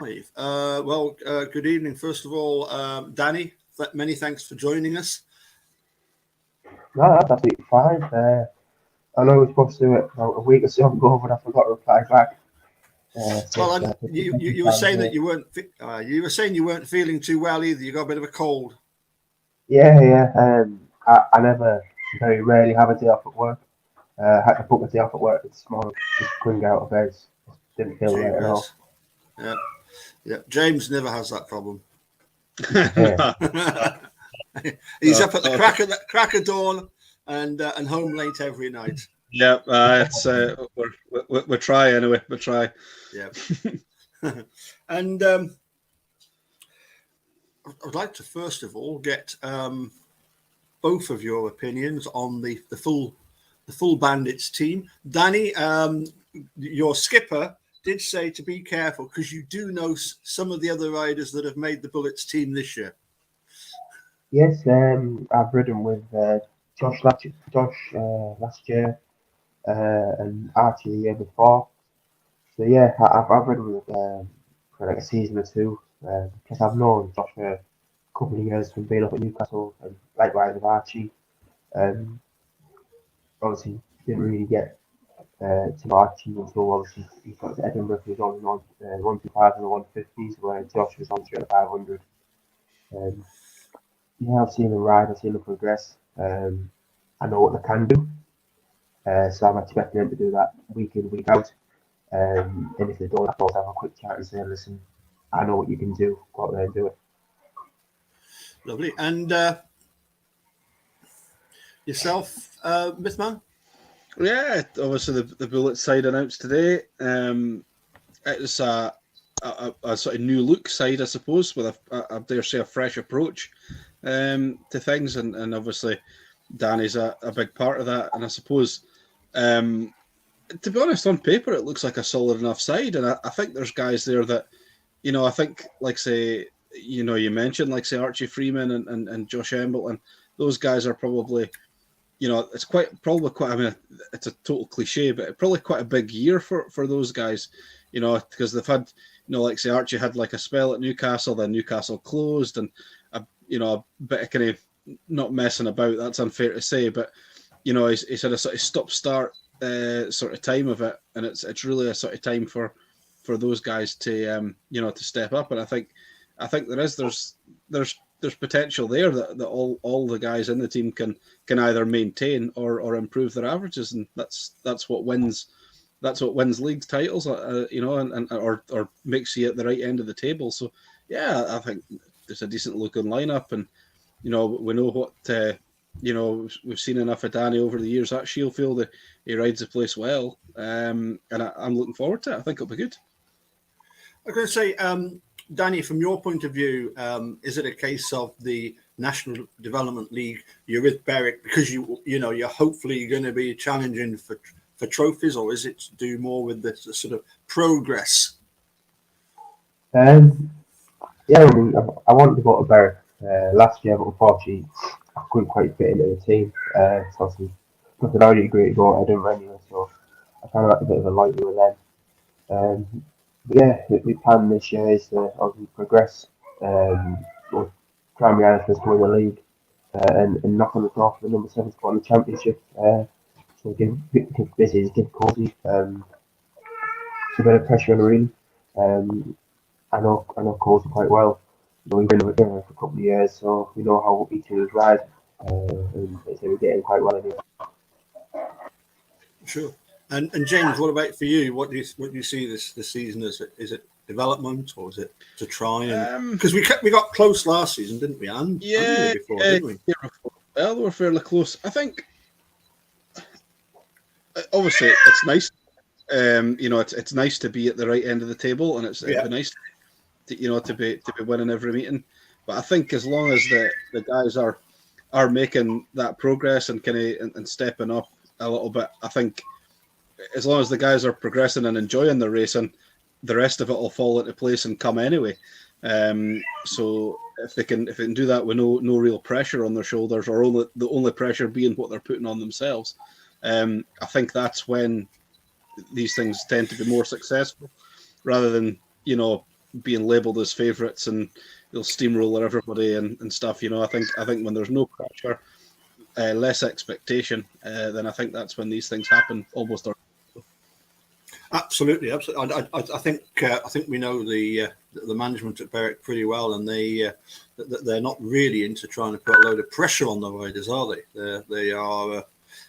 Good evening. First of all, Danny, many thanks for joining us. No, that's absolutely fine. I know we were supposed to do it about a week or so ago, but I forgot to reply back. You were saying that you weren't. You were saying you weren't feeling too well either. You got a bit of a cold. Yeah. I never, very rarely have a day off at work. I had to book a day off at work this morning. Just couldn't get out of bed. Just didn't feel right at all. Yeah. James never has that problem. Yeah. He's up at the crack of dawn and home late every night. Yeah, it's we try anyway. We try. Yeah. And I'd like to first of all get both of your opinions on the full Bandits team. Danny, your skipper did say to be careful because you do know some of the other riders that have made the Bullets team this year. Yes, I've ridden with Josh last year and Archie the year before. So yeah, I've ridden with for like a season or two because I've known Josh for a couple of years from being up at Newcastle and likewise with Archie. Obviously didn't really get to Archie until obviously he got to Edinburgh. He was only on 125 and the 150s, where Josh was on 500. Yeah, I've seen them ride, I've seen them progress. I know what they can do. So I'm expecting them to do that week in, week out. And if they don't, I'll have a quick chat and say, listen, I know what you can do. Go out there and do it. Lovely. And yourself, Mythman? Yeah, obviously the Bullet side announced today. It's a sort of new look side, I suppose, with I dare say a fresh approach to things, and obviously Danny's a big part of that. And I suppose, to be honest, on paper it looks like a solid enough side, and I think there's guys there that, I think, like say, you mentioned, like say Archie Freeman and Josh Embleton, those guys are probably, it's probably quite. I mean, it's a total cliche, but probably quite a big year for those guys, because they've had, like say Archie had like a spell at Newcastle, then Newcastle closed, and a bit of kind of not messing about. That's unfair to say, but he's had a sort of stop-start sort of time of it, and it's really a sort of time for those guys to to step up. And I think there's potential there that all the guys in the team can either maintain or improve their averages, and that's what wins league titles, or makes you at the right end of the table. So yeah, I think there's a decent looking lineup, and we know what we've seen enough of Danny over the years at Shieldfield. He rides the place well, and I'm looking forward to it. I think it'll be good. I'm going to say, Danny, from your point of view, is it a case of the National Development League? You're with Berwick because you're hopefully going to be challenging for trophies, or is it to do more with the sort of progress? Yeah, I wanted to go to Berwick last year, but unfortunately I couldn't quite fit into the team. So obviously nothing already great to go to Edinburgh anyway, so I kind of had a bit of a loyalty with them. But yeah, the plan this year is to obviously progress. We'll try and be honest to win the league and knock on the door for the number 7 spot in the championship. So give Cozy a bit of pressure on the ring. I know Cozy quite well. We've been with him for a couple of years, so we know how each other's ride, and we're getting quite well anyway. Sure. And James, what about for you? What do you see this season? Is it development, or is it to try and because we got close last season, didn't we? And before, didn't we? Well, we were fairly close. I think obviously it's nice. It's nice to be at the right end of the table, and it'd be nice to be winning every meeting. But I think as long as the guys are making that progress and and stepping up a little bit, I think as long as the guys are progressing and enjoying the racing, the rest of it will fall into place and come anyway. So if they can do that with no real pressure on their shoulders, or the only pressure being what they're putting on themselves, I think that's when these things tend to be more successful, rather than being labelled as favourites and you'll steamroller everybody and stuff. I think when there's no pressure, less expectation, then I think that's when these things happen almost. Absolutely. I think we know the management at Berwick pretty well, and they're not really into trying to put a load of pressure on the riders, are they? They are,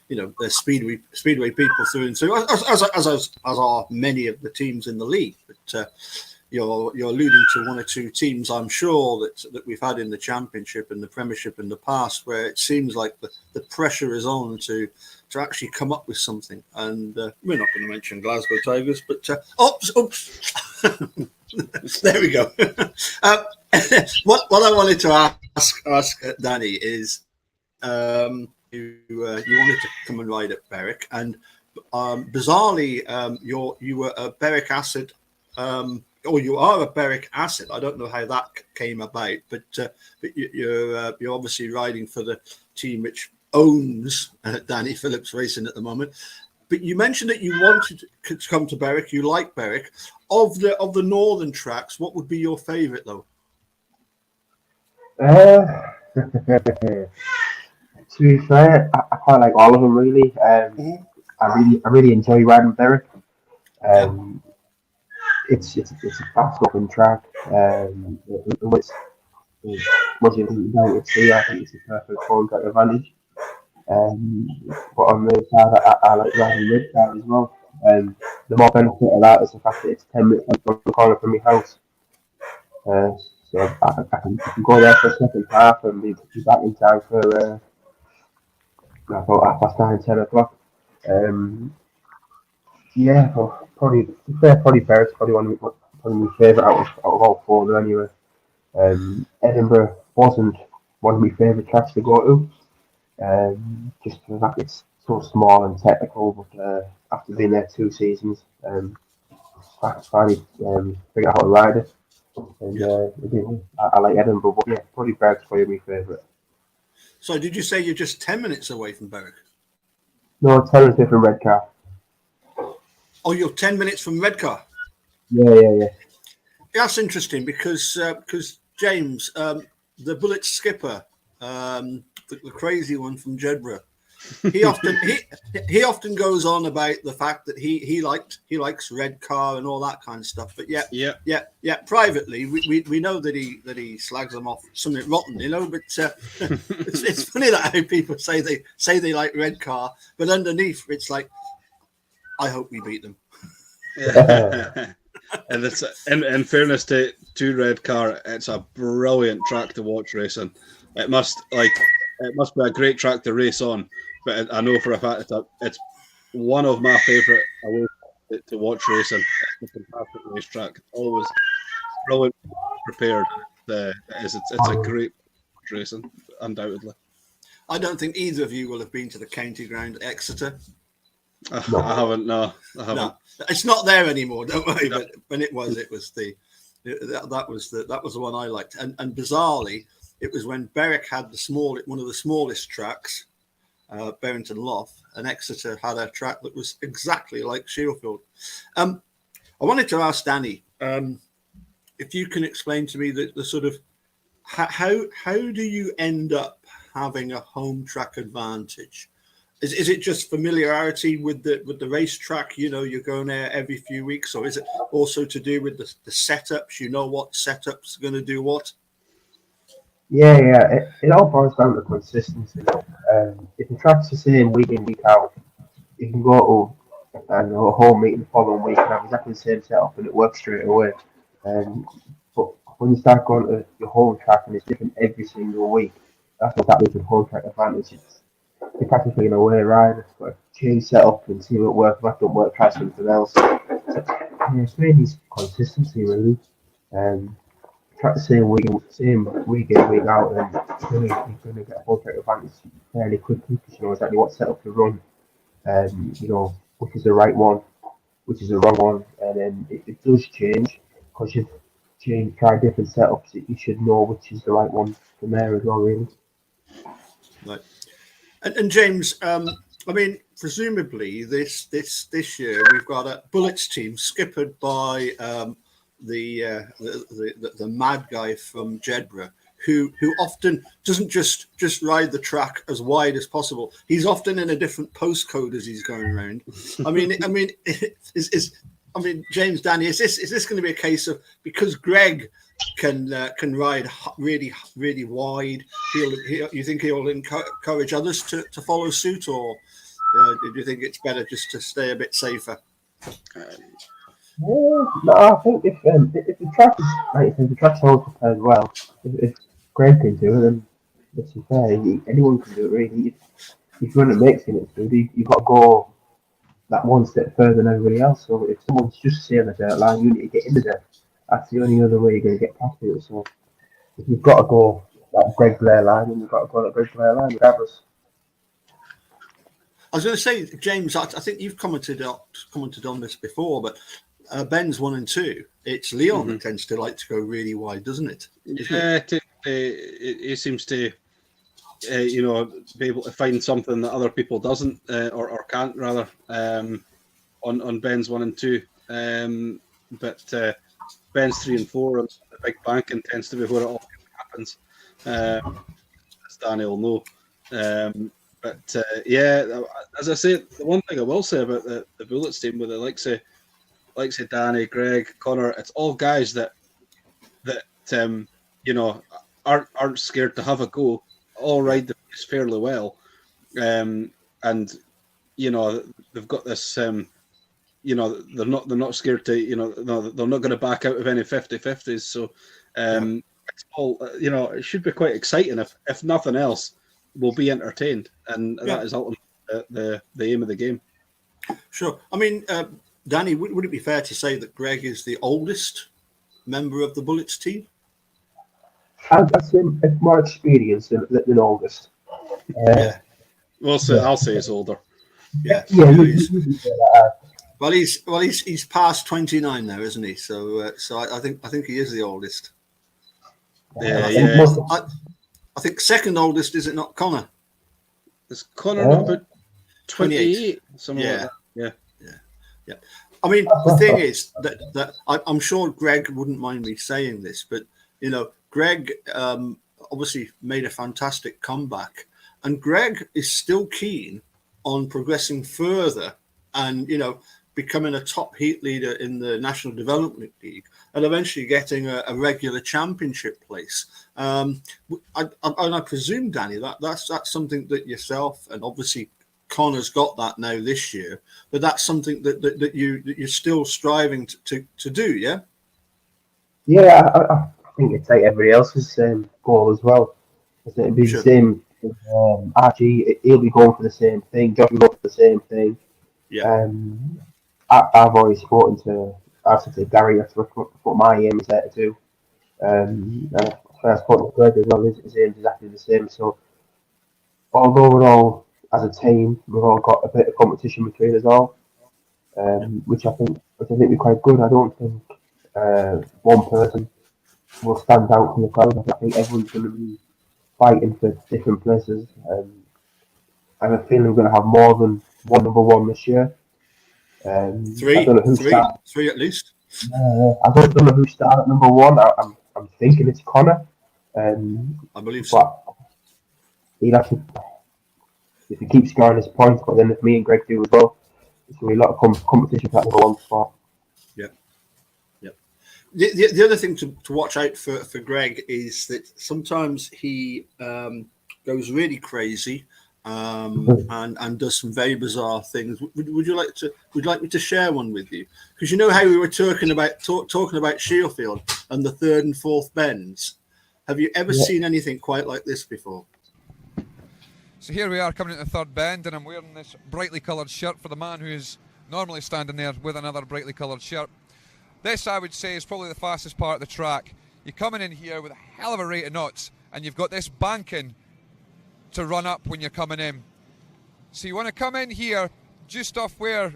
they're speedway people through and through, as are many of the teams in the league. But you're alluding to one or two teams, I'm sure, that we've had in the Championship and the Premiership in the past, where it seems like the pressure is on to actually come up with something. And we're not going to mention Glasgow Tigers, but oops. There we go. What I wanted to ask Danny is, you wanted to come and ride at Berwick, and bizarrely, you were a Berwick asset. Or you are a Berwick asset. I don't know how that came about, but you're obviously riding for the team which owns Danny Phillips Racing at the moment. But you mentioned that you wanted to come to Berwick. You like Berwick. Of the northern tracks, what would be your favourite though? To be fair, I quite like all of them really. I really enjoy riding Berwick. It's a fast-looking track. It's much important to see. I think it's a perfect home track advantage. But on the side, I like riding red car as well. The more benefit of that is the fact that it's 10 minutes from the corner from my house. So I can go there for a second half and be back in time for about 9:30, 10 o'clock. Yeah, well, probably Berwick's probably probably my favourite out of all four of them anyway. Edinburgh wasn't one of my favourite tracks to go to, just for the fact it's so small and technical. But after being there 2 seasons, I finally figured out how to ride it. And I like Edinburgh, but yeah, probably Berwick's probably my favourite. So did you say you're just 10 minutes away from Berwick? No, 10 minutes from Redcar. Oh, you're 10 minutes from Redcar? Yeah. That's interesting because James, the Bullet skipper, the crazy one from Jedburgh, he often goes on about the fact that he likes Redcar and all that kind of stuff. But yeah. Privately, we know that he slags them off something rotten, But it's funny that how people say they like Redcar, but underneath it's like, I hope we beat them. Yeah. And it's in fairness to Redcar, it's a brilliant track to watch racing. It must be a great track to race on, but I know for a fact it's one of my favourite to watch racing. It's a fantastic racetrack, always brilliant prepared. It's a great racing, undoubtedly. I don't think either of you will have been to the county ground at Exeter. I haven't. No, I haven't. No, it's not there anymore. Don't worry. No. But when it was that was the one I liked. And bizarrely, it was when Berwick had one of the smallest tracks, Berrington Loft, and Exeter had a track that was exactly like Sheffield. I wanted to ask Danny if you can explain to me the sort of how do you end up having a home track advantage? Is it just familiarity with the racetrack? You're going there every few weeks, or is it also to do with the setups? You know what setups are going to do what? Yeah. It all boils down to consistency. If the track's the same week in, week out, you can go to a home meeting the following week and have exactly the same setup and it works straight away. But when you start going to your home track and it's different every single week, that's what that is with home track advantage. You're practically in a way ride. It's got to change setup and see what works. If that don't work, try something else. So, it's really consistency, really. Track the same week in, week out, and you're going to get a home track advantage fairly quickly because you know exactly what setup to run, which is the right one, which is the wrong one, and then if it does change, because you've tried different setups, you should know which is the right one from there as well, really. Right. And James, presumably this year we've got a Bullets team skippered by the mad guy from Jedburgh, who often doesn't just ride the track as wide as possible. He's often in a different postcode as he's going around. I mean, James, Danny, is this going to be a case of, because Greg can ride really wide, you think he'll encourage others to follow suit, or do you think it's better just to stay a bit safer? No, I think if the track is right, if the track's all prepared well, if Greg can do it, then this is fair. Anyone can do it, really. If you're going to make it good, you've got to go that one step further than everybody else. So if someone's just saying the dirt line, you need to get in the dirt. That's the only other way you're going to get past it. So if you've got to go that Greg Blair line, then you've got to go that Greg Blair line, regardless. I was going to say, James, I think you've commented on this before, but Ben's 1 and 2, it's Leon that tends to like to go really wide, doesn't it? He seems to, be able to find something that other people doesn't or can't, rather, on Ben's 1 and 2. But Ben's 3 and 4 on the big bank, and tends to be where it all happens, as Danny will know. But as I say, the one thing I will say about the Bullets team, with the likes of Danny, Greg, Connor, it's all guys that aren't scared to have a go, all ride the place fairly well, and they've got this. They're not scared to. They're not going to back out of any 50-50s. So it's all. It should be quite exciting. If nothing else, we'll be entertained, and that is ultimately the aim of the game. Sure. I mean, Danny, would it be fair to say that Greg is the oldest member of the Bullets team? I'd say it's more experienced than oldest. I'll say he's older. Yeah. Well, he's past 29 now, isn't he? So I think he is the oldest. I think second oldest, is it not Connor? Is Connor about 28? Something like that. Yeah. I mean, the thing is that I'm sure Greg wouldn't mind me saying this, but Greg obviously made a fantastic comeback, and Greg is still keen on progressing further and becoming a top heat leader in the National Development League and eventually getting a regular championship place. I presume, Danny, that's something that yourself, and obviously Connor's got that now this year, but that's something that you're still striving to do, yeah? Yeah, I think it's like everybody else's goal as well. It'd be the same. Archie, he'll be going for the same thing. Josh will go for the same thing. Yeah. I've already spoken to Gary. That's what my aim is there to do. And I spoke to Greg as well. His aim is exactly the same. So, although we're all as a team, we've all got a bit of competition between us all, which I think we're quite good. I don't think one person will stand out from the crowd. I think everyone's going to be fighting for different places. I have a feeling we're going to have more than one number one this year. Three at least. I don't know who started at number one. I'm thinking it's Connor. I believe so. He'll have to, if he keeps scoring his points, but then if me and Greg do as well, there's going to be a lot of competition for that number one spot. The other thing to watch out for Greg is that sometimes he goes really crazy and does some very bizarre things. Would you like me to share one with you? Because how we were talking about Shielfield and the third and fourth bends. Have you ever seen anything quite like this before? So here we are coming into the third bend, and I'm wearing this brightly coloured shirt for the man who is normally standing there with another brightly coloured shirt. This, I would say, is probably the fastest part of the track. You're coming in here with a hell of a rate of knots, and you've got this banking to run up when you're coming in. So you want to come in here just off where,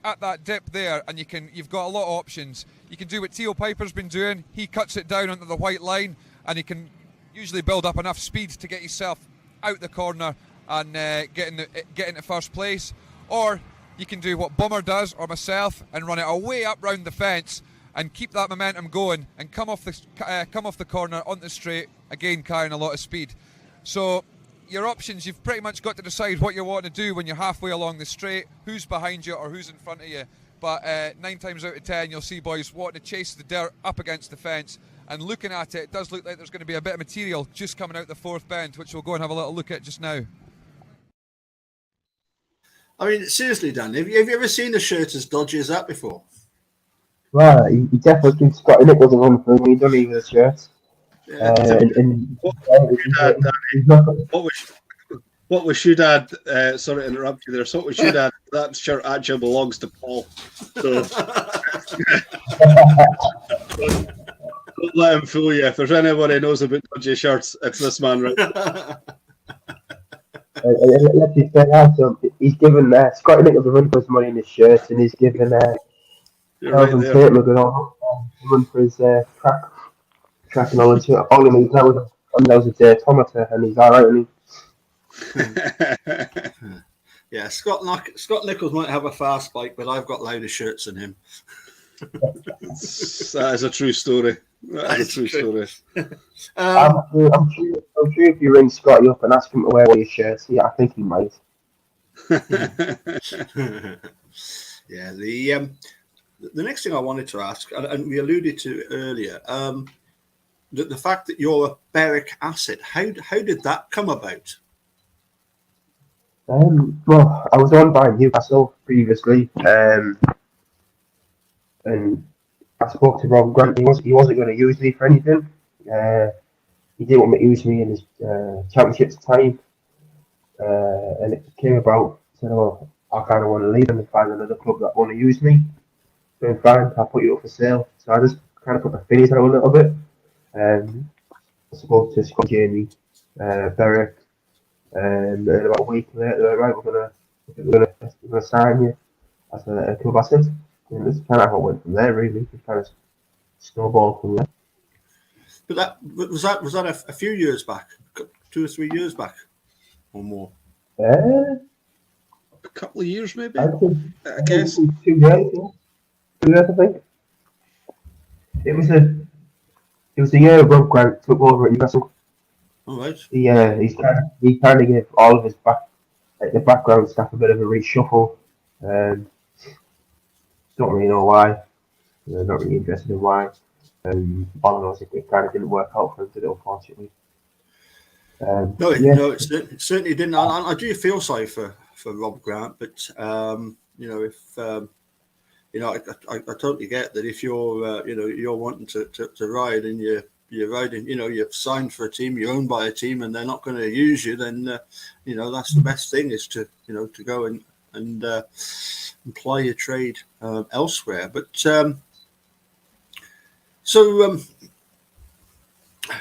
at that dip there, and you've got a lot of options. You can do what Theo Piper's been doing. He cuts it down onto the white line, and he can usually build up enough speed to get yourself out the corner and get into first place. Or you can do what Bummer does, or myself, and run it away up round the fence and keep that momentum going and come off the corner onto the straight, again carrying a lot of speed. So your options, you've pretty much got to decide what you want to do when you're halfway along the straight, who's behind you or who's in front of you. But 9 times out of 10 you'll see boys wanting to chase the dirt up against the fence, and looking at it, it does look like there's going to be a bit of material just coming out the fourth bend, which we'll go and have a little look at just now. I mean, seriously, Dan, have you ever seen a shirt as dodgy as that before? Well, he definitely gives Scotty Nichols a run for him. He done even the shirt. What we should add, sorry to interrupt you there, so what we should add, that shirt actually belongs to Paul. So don't let him fool you. If there's anyone who knows about dodgy shirts, it's this man right now. Let's just say that. So he's given Scotty Nichols a run for his money in his shirt, and he's given Calvin Taylor a run for his track knowledge. All he needs now is a diatometer, and he's all right. And yeah, Scott Nichols might have a fast bike, but I've got louder shirts than him. That is a true story. That is a true story. I'm sure if you ring Scotty up and ask him to wear one of your shirts, yeah, I think he might. Yeah, the next thing I wanted to ask, and we alluded to earlier, the fact that you're a Berwick asset, how did that come about? Well, I was owned by Newcastle previously, and I spoke to Rob Grant. He wasn't going to use me for anything. He didn't want me to use me in his championships time, and it came about. Said, "Oh, I kind of want to leave and find another club that want to use me." So fine, I'll put you up for sale. So I just kind of put my feelings out a little bit. I spoke to Scott Jamie, Berwick, and about a week later, they were right, we're gonna sign you as a club asset. And that's kind of how it went from there, really. It kind of snowballed from there. But was that a few years back, 2 or 3 years back, or more? A couple of years, maybe. I guess 2 years. 2 years, I think. It was the year Rob Grant took over at Newcastle. All right. He kind of gave all of his the background staff a bit of a reshuffle. Don't really know why. Not really interested in why. All I know is it kind of didn't work out for him today, unfortunately. No, it certainly didn't. I do feel sorry for Rob Grant, but I totally get that if you're you're wanting to ride and you're riding, you've signed for a team, you're owned by a team, and they're not going to use you, then that's the best thing is to go and employ your trade elsewhere. But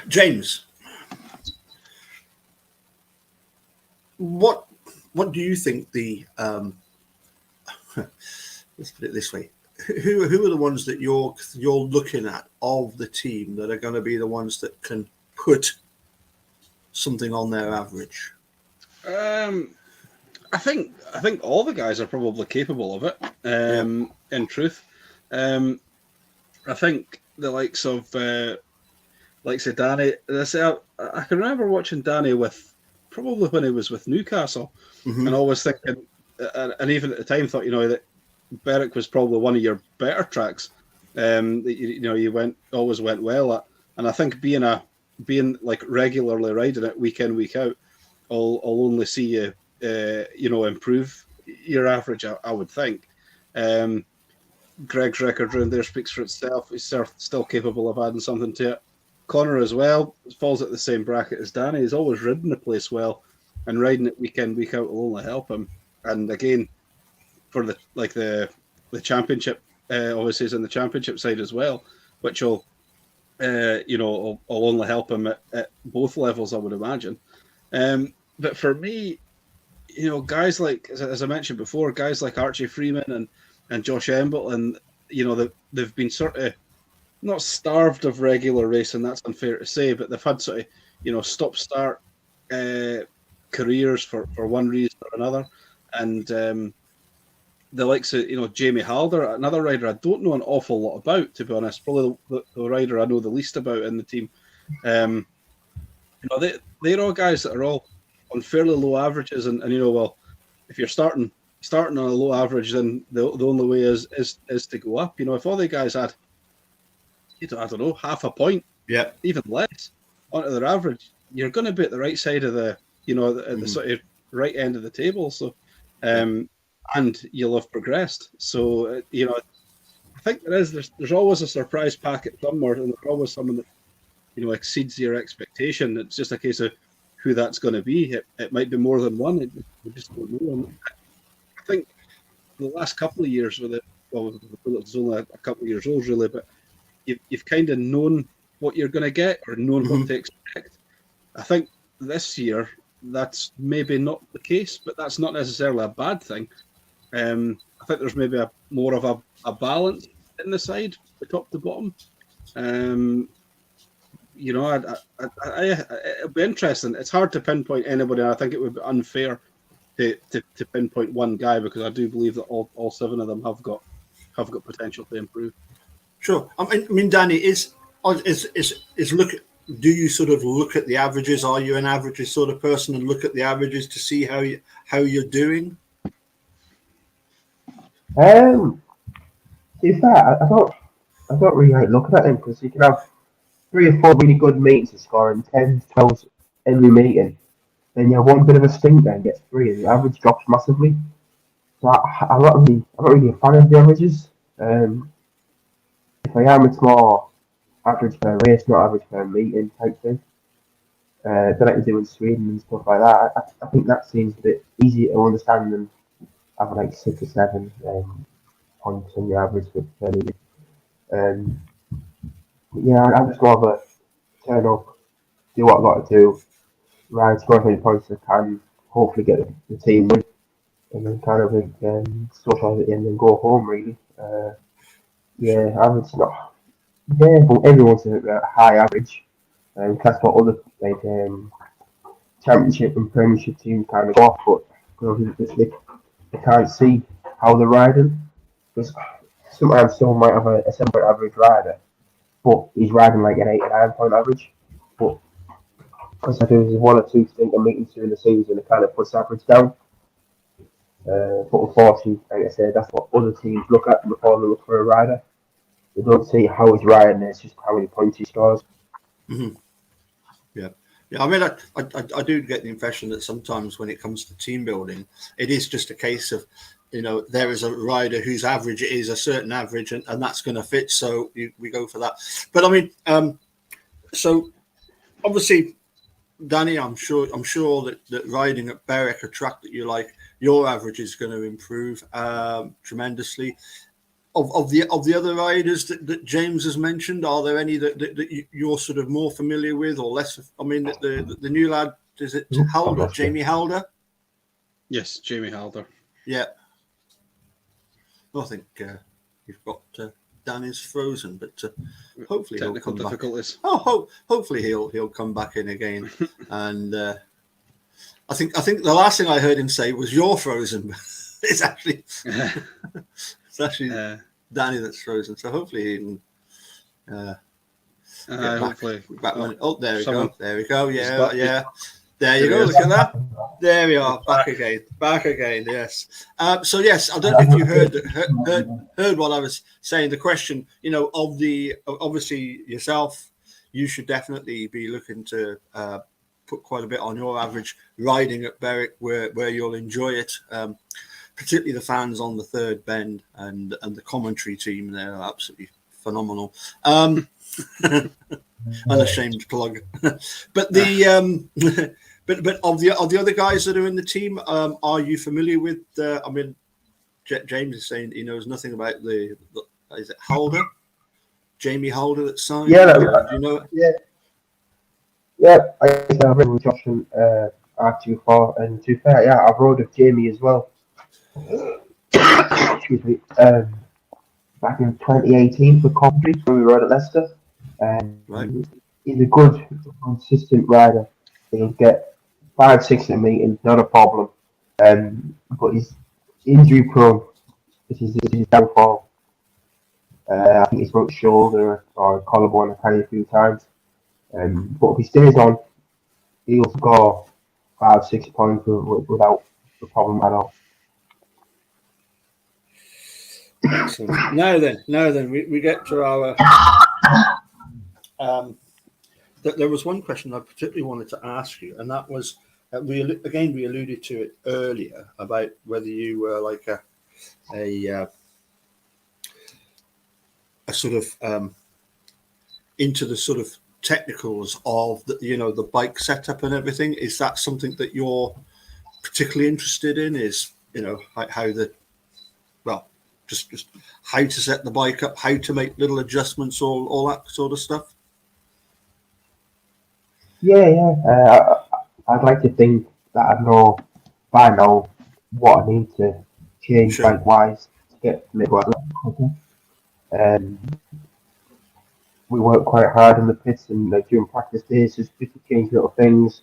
James, what do you think the let's put it this way, who are the ones that you're looking at of the team that are going to be the ones that can put something on their average? I think all the guys are probably capable of it. In truth, I think the likes of say Danny. I can remember watching Danny probably when he was with Newcastle, and always thinking, and even at the time thought that Berwick was probably one of your better tracks. That you always went well at, and I think being like regularly riding it week in week out, I'll only see you improve your average. I would think. Greg's record round there speaks for itself. He's still capable of adding something to it. Connor as well falls at the same bracket as Danny. He's always ridden the place well, and riding it week in week out will only help him. And again, for the championship, obviously is in the championship side as well, which will will only help him at both levels, I would imagine. But for me, guys like, as I mentioned before, guys like Archie Freeman and Josh Emble, and they've been sort of not starved of regular racing. That's unfair to say, but they've had sort of stop-start careers for one reason or another, and the likes of Jamie Halder, another rider I don't know an awful lot about, to be honest. Probably the rider I know the least about in the team. They're all guys that are all on fairly low averages, and well, if you're starting on a low average, then the only way is to go up. If all the guys had, I don't know, half a point, even less onto their average, you're going to be at the right side of the the sort of right end of the table. So, and you'll have progressed. So I think there's always a surprise packet somewhere, and there's always someone that exceeds your expectation. It's just a case of who that's going to be. It might be more than one. We just don't know. And I think the last couple of years with it's only a couple of years old really, but you've kind of known what you're going to get or known what to expect. I think this year that's maybe not the case, but that's not necessarily a bad thing. I think there's maybe more of a balance in the side, the top to bottom. It'll be interesting. It's hard to pinpoint anybody. I think it would be unfair to pinpoint one guy, because I do believe that all 7 of them have got potential to improve. Sure. I mean, Danny, do you sort of look at the averages? Are you an averages sort of person and look at the averages to see how you're doing? To be fair, I don't really like looking at them, because you can have 3 or 4 really good meetings to score and 10, 12 every meeting. Then you have one bit of a stinker and get 3, and the average drops massively. So I'm not really a fan of the averages. If I am, it's more average per race, not average per meeting type thing. They like to do in Sweden and stuff like that. I think that seems a bit easier to understand than having like 6 or 7 points on the average per meeting. I'm just more of a turn up, do what I've got to do, ride, score as many points as I can, hopefully get the team win, and then kind of socialise at the end and go home, really. Average not. Yeah, but everyone's a high average. That's what other championship and premiership teams kind of go off, but they can't see how they're riding. Because sometimes someone might have a 7-point average rider, but he's riding like an 8 or 9 point average. But because I do 1 or 2 stinker meetings during the season, it kind of puts the average down. But unfortunately, like I said, that's what other teams look at before they look for a rider. They don't see how he's riding, it's just how many points he scores. Mm-hmm. Yeah. I mean, I do get the impression that sometimes when it comes to team building, it is just a case of, there is a rider whose average is a certain average, and that's going to fit. So we go for that. But I mean, so obviously, Danny, I'm sure that riding at Berwick, a track that you like, your average is going to improve tremendously. Of the other riders that James has mentioned, are there any that you're sort of more familiar with or less? I mean, the new lad, is it Halder, Jamie Halder? Yes, Jamie Halder. Yeah. I think you've got Danny's frozen, but hopefully technical he'll come difficulties. back. Hopefully he'll come back in again. And I think the last thing I heard him say was "You're frozen." It's actually Danny that's frozen. So hopefully he can. Hopefully. There we go. There we go. Yeah. There you go. Look at that. There we are. Back again. Yes. So yes, I don't know if you heard what I was saying. The question, obviously yourself, you should definitely be looking to put quite a bit on your average riding at Berwick, where you'll enjoy it. Particularly the fans on the third bend and the commentary team, they're absolutely phenomenal. Unashamed plug. But the but of the other guys that are in the team, are you familiar with? I mean, James is saying he knows nothing about is it Halder, Jamie Halder that signed? Yeah, do you know it? Yeah. I read with Josh and R24, and to be fair, I've rode with Jamie as well. Excuse me. Back in 2018 for Coventry when we rode at Leicester. Right. He's a good, consistent rider. He'll get 5-6 in a meeting, not a problem. But he's injury prone. this is his downfall. I think he's broke his shoulder or collarbone a few times. But if he stays on, he'll score 5-6 points without a problem at all. Excellent. Now then, we get to our. There was one question I particularly wanted to ask you, and that was we alluded to it earlier about whether you were like a sort of into the sort of technicals of the bike setup and everything. Is that something that you're particularly interested in? Is how the just how to set the bike up, how to make little adjustments, all that sort of stuff? Yeah. I'd like to think that I know by now what I need to change bike wise to get to it. We work quite hard in the pits and during practice days just to change little things.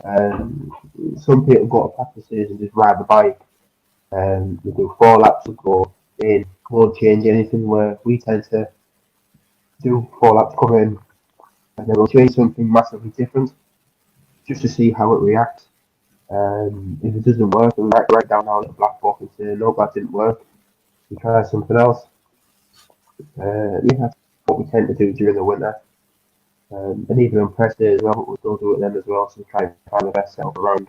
Some people go to practices and just ride the bike, and we do 4 laps and go in, won't change anything, where we tend to do 4 laps, come in, and then we'll change something massively different just to see how it reacts. If it doesn't work, we'll write down our little black book and say, no, that didn't work. We try something else. That's what we tend to do during the winter. And even on press day as well, but we'll still do it then as well, so we try and find the best setup around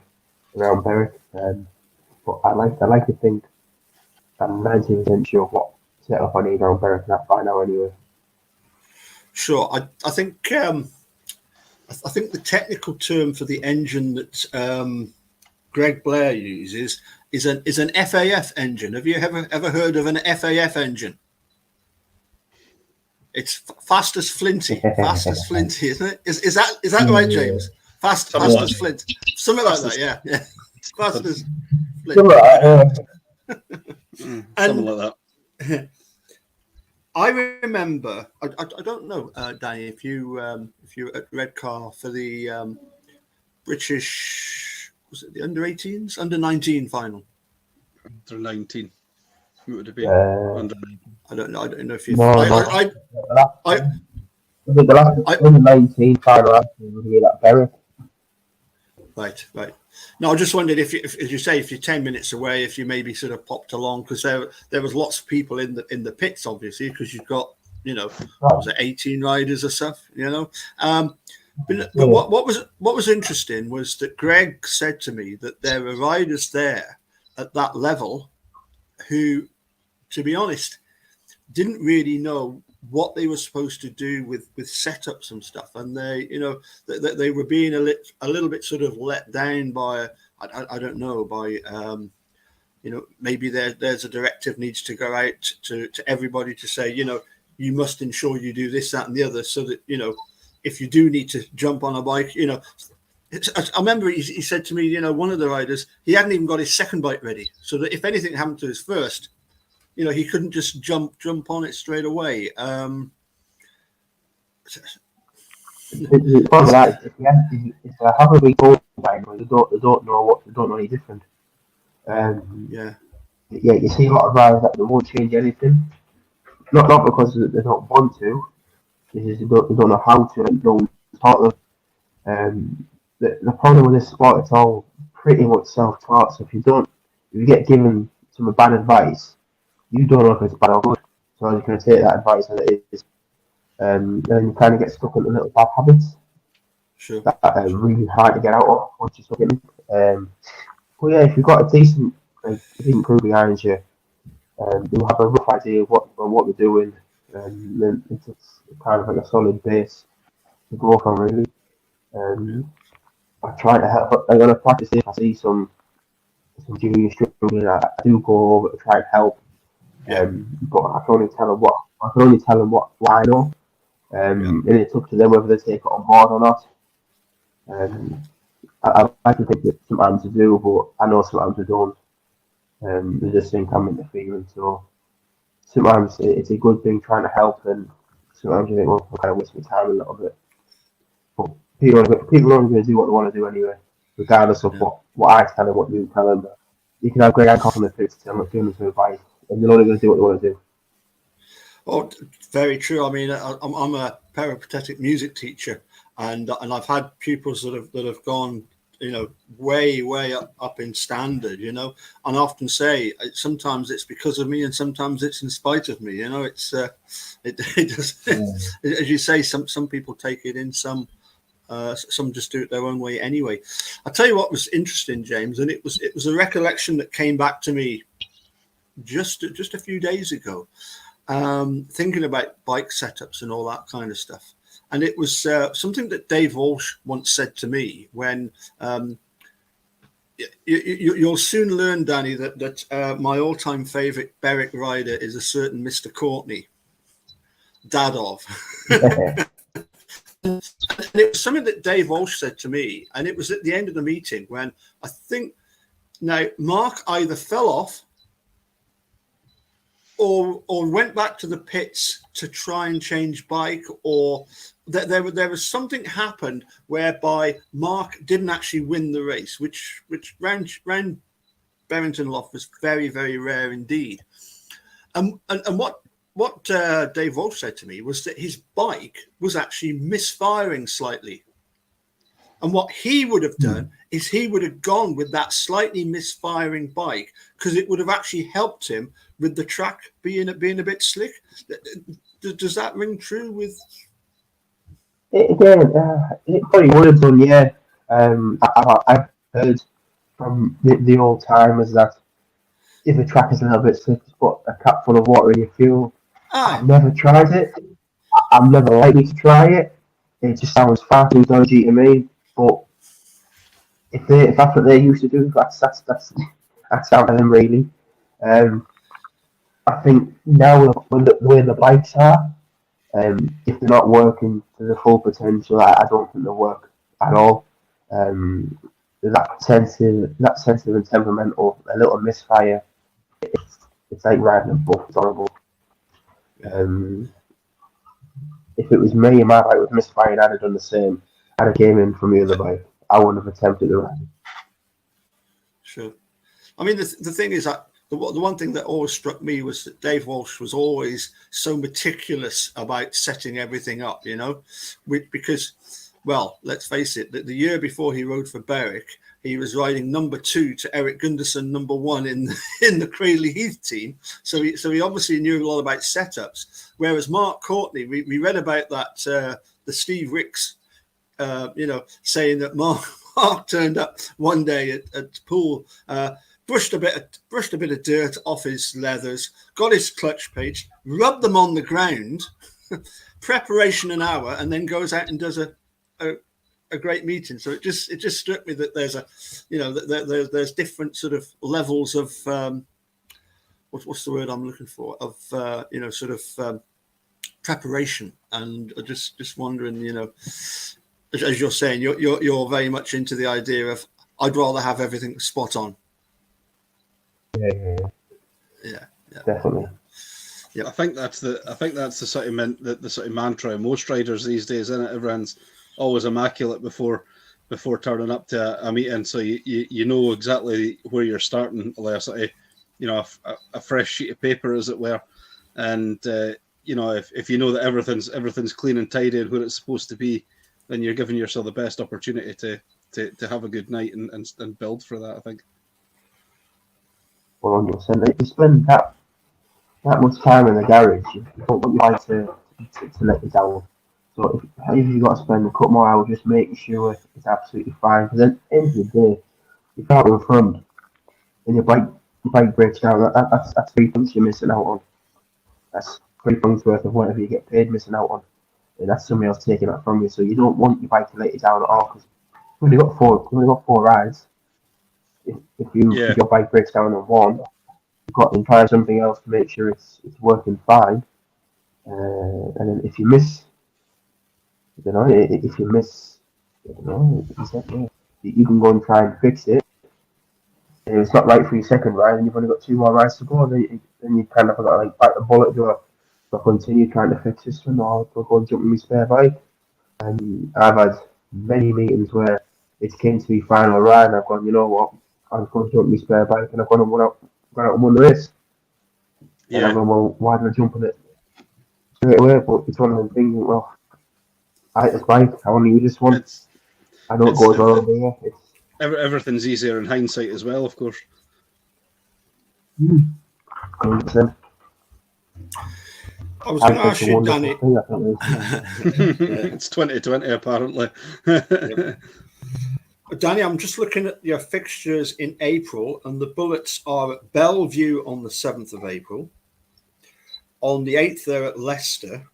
Berwick. But I like to think I'm 90% sure what setup I need around Berwick by now anyway. Sure. I think the technical term for the engine that Greg Blair uses is an FAF engine. Have you ever heard of an FAF engine? It's fast as flinty, isn't it? Is that right, James? Fast as flint, something like that. Yeah. Fast as flint. Something like that. I remember. I don't know, Danny, if you were at Redcar for the British, was it the under-18s, under-19 final? Under-19. It would have been under. I don't know if you. I think the last under-19 final was at Berwick. Right. No, I just wondered if as you say, if you're 10 minutes away, if you maybe sort of popped along, because there was lots of people in the pits, obviously, because you've got what was it, 18 riders or stuff, But what was interesting was that Greg said to me that there were riders there at that level who, to be honest, didn't really know what they were supposed to do with setups and stuff, and they were being a little bit sort of let down by I don't know, by maybe there's a directive needs to go out to everybody to say you must ensure you do this, that, and the other, so that if you do need to jump on a bike, I remember he said to me, one of the riders, he hadn't even got his second bike ready, so that if anything happened to his first, he couldn't just jump on it straight away. It's a horribly cold bike. They don't know any different. You see a lot of riders that they won't change anything. Not because they don't want to. It's just they don't know how to. They don't taught them. The problem with this sport, it's all pretty much self-taught. So if you get given some bad advice, you don't know if it's bad or good. So you're going to take that advice as it is. Then you kind of get stuck into little bad habits. Sure. That are really hard to get out of once you're stuck in them. But yeah, if you've got a decent crew behind you, you'll have a rough idea of what they're doing, and then it's kind of like a solid base to go from, really. I try to help. I'm going to practice if I see some juniors struggling. I do go over to try and help. But I can only tell them what I know. And it's up to them whether they take it on board or not. I like to think that sometimes they do, but I know sometimes they don't. They just think I'm interfering. So sometimes it's a good thing trying to help, and sometimes you think, well, I'm kind of wasting time a little bit. But people are only going to do what they want to do anyway, regardless of what I tell them, what you tell them. You can have great eye confidence to tell them doing some advice. and you're only going to do what you want to do. Oh, very true. I mean, I'm a peripatetic music teacher, and I've had pupils that have gone, way up in standard, and I often say sometimes it's because of me and sometimes it's in spite of me. It's it does, as you say, some people take it in, some just do it their own way anyway. I'll tell you what was interesting, James, and it was a recollection that came back to me just a few days ago, thinking about bike setups and all that kind of stuff. And it was something that Dave Walsh once said to me when you'll soon learn, Danny, that my all-time favourite Berwick rider is a certain Mr. Courtney, dad of. And it was something that Dave Walsh said to me, and it was at the end of the meeting when I think now Mark either fell off or went back to the pits to try and change bike, or that there was something happened whereby Mark didn't actually win the race, which round Barrington Loft was very, very rare indeed. And what Dave Walsh said to me was that his bike was actually misfiring slightly. And what he would have done is he would have gone with that slightly misfiring bike because it would have actually helped him with the track being a bit slick. Does that ring true with? It probably would have done, yeah. I've heard from the old timers that if the track is a little bit slick, just put a cup full of water in your fuel. I've never tried it. I'm never likely to try it. It just sounds far too dodgy to me. But if that's what they're used to do, that's down to them really. I think now with the way the bikes are, if they're not working to the full potential, I don't think they'll work at all. That sensitive and temperamental, a little misfire, it's like riding a buff. It's horrible. If it was me and my bike was misfiring, I'd have done the same. I'd have came in from the other bike. I wouldn't have attempted to ride. Sure. I mean, the thing is that the one thing that always struck me was that Dave Walsh was always so meticulous about setting everything up, because, well, let's face it, the year before he rode for Berwick, he was riding number 2 to Eric Gunderson, number 1 in the Cradley Heath team. So he obviously knew a lot about setups. Whereas Mark Courtney, we read about that, the Steve Ricks, saying that Mark turned up one day at Poole, brushed a bit of dirt off his leathers, got his clutch page, rubbed them on the ground, preparation an hour, and then goes out and does a great meeting. So it just struck me that there's there's different sort of levels of what's the word I'm looking for, of preparation. And just wondering, as you're saying, you're very much into the idea of I'd rather have everything spot on. Yeah, definitely. Yeah, I think that's the sort of mantra of most riders these days, isn't it? Everyone's always immaculate before turning up to a meeting, so you know exactly where you're starting, like a fresh sheet of paper, as it were. And if you know that everything's clean and tidy and where it's supposed to be, then you're giving yourself the best opportunity to have a good night and build for that, I think. 100%. If you spend that much time in the garage, you don't want your bike to let you down. So if you've got to spend a couple more hours just making sure it's absolutely fine, because at the end of the day, you can't run front and your bike breaks down. That's 3 points you're missing out on. That's 3 points worth of whatever you get paid missing out on. And that's somebody else taking that from you. So you don't want your bike to let you down at all, because you've only got four rides. If your bike breaks down on one, you've got to try something else to make sure it's working fine. And then if you miss, you can go and try and fix it. And if it's not right for your second ride, and you've only got 2 more rides to go, then you kind of got to bite the bullet. Do I continue trying to fix this one, or do I go and jump in my spare bike? And I've had many meetings where it came to the final ride, and I've gone, you know what, I'm going to jump in my spare bike, and I've gone out and won the race. And I go, well, why did I jump on it straight away? But it's one of them things. Well, it's fine. I only use this one. It's I know it goes well over here. everything's easier in hindsight as well, of course. 100%. I was going to ask you, Danny. It's 2020 apparently. Danny, I'm just looking at your fixtures in April, and the Bullets are at Bellevue on the 7th of April. On the 8th, they're at Leicester.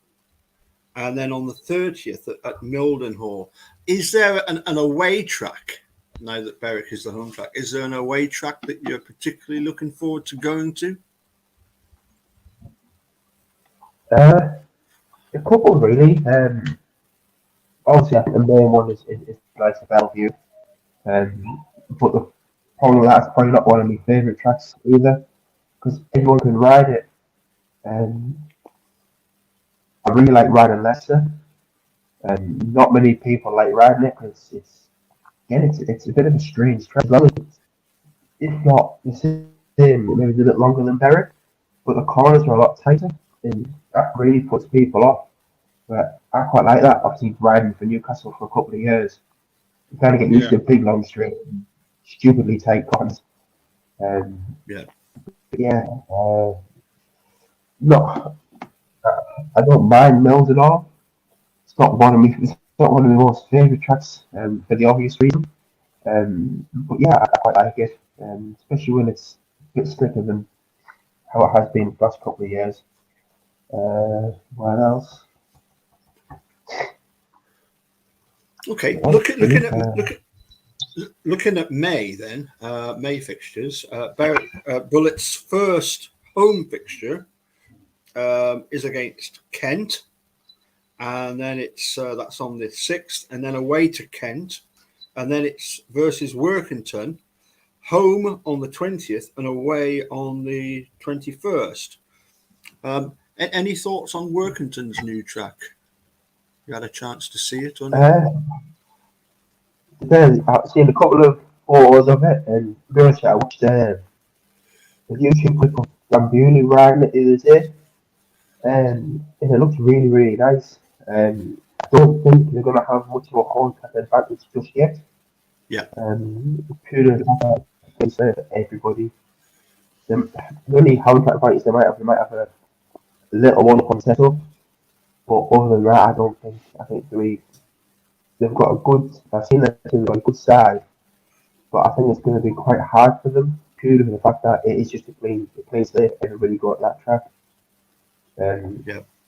And then on the 30th at Mildenhall. Is there an away track, now that Berwick is the home track, is there an away track that you're particularly looking forward to going to? A couple, really. Obviously, the main one is like Bellevue. But the problem with that's probably not one of my favourite tracks either, because everyone can ride it. I really like riding Leicester, and not many people like riding it because it's a bit of a strange track. As long as it's not the same, maybe a bit longer than Berwick, but the corners are a lot tighter, and that really puts people off. But I quite like that. Obviously, riding for Newcastle for a couple of years, you kind of get used to big long straight, and stupidly tight corners. No, I don't mind Mills at all. It's not one of my most favourite tracks for the obvious reason. But yeah, I quite like it, especially when it's a bit slicker than how it has been the last couple of years. What else? Okay, looking at May then, May fixtures. Bullets' first home fixture is against Kent, and then it's that's on the 6th, and then away to Kent, and then it's versus Workington, home on the 20th and away on the 21st. Any thoughts on Workington's new track? You had a chance to see it or not? I've seen a couple of photos of it, and to be honest, I watched the YouTube clip of Gambuni riding it the other day, and it looks really, really nice. I don't think they're going to have much of a home track advantage just yet. Yeah. Purely everybody. The only home track advantage they might have a little one on setup, but other than that, I think they've got a good. I've seen that they've got a good side, but I think it's going to be quite hard for them purely for the fact that it is just a clean slate. Everybody got that track. And